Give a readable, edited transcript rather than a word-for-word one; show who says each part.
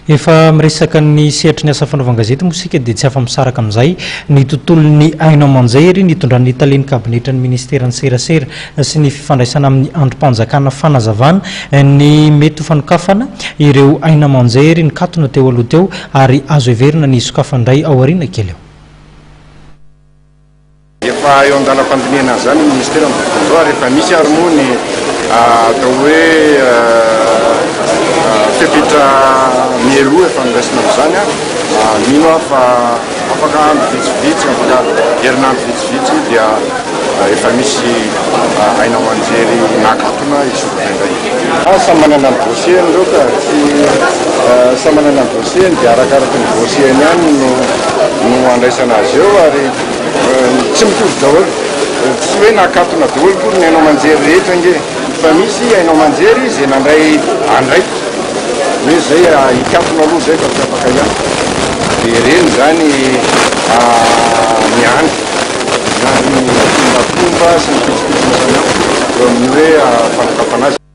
Speaker 1: Efa miresaka ny sehatra ny asa fanaovana gazety mosika dia tsy afa-misaraka amin'izay ny tontolon'ny aina aman-jery nitondran'ny talen kabinetra ny ministeran'ny serasera sy ny fifandraisana amin'ny androm-panjakana fanazavana ny mety fanokafana ireo aina aman-jery ny katona teo aloha teo ary azo everina ny sokafandray ao aoriana kely eo.
Speaker 2: Efa eo an-dalam-pandiniana zany ny ministera mivovoa rehefa misy ary moa ny atao hoe fepetra mielo efa niraisina amin'izany mino fa afaka andro vitsivitsy afaka herinandro vitsivitsy dia efa misy aina aman-jery nakatona isokafandray. Samy manana ny dossier ireo ka samy manana ny dossier dia arakaraka ny dossier ihany no andraisana azy eo ary tsy mitovy daholo tsy hoe nakatona daholo koa ny aina aman-jery rehetra nge fa misy aina aman-jery izay nandray andray hoe zay hikatona aloha zay fa tsy afaka ihany dia reny zany miandry na ny fombafomba sy ny fitsipitsy samihafa eo amin'ny hoe fanokafana azy.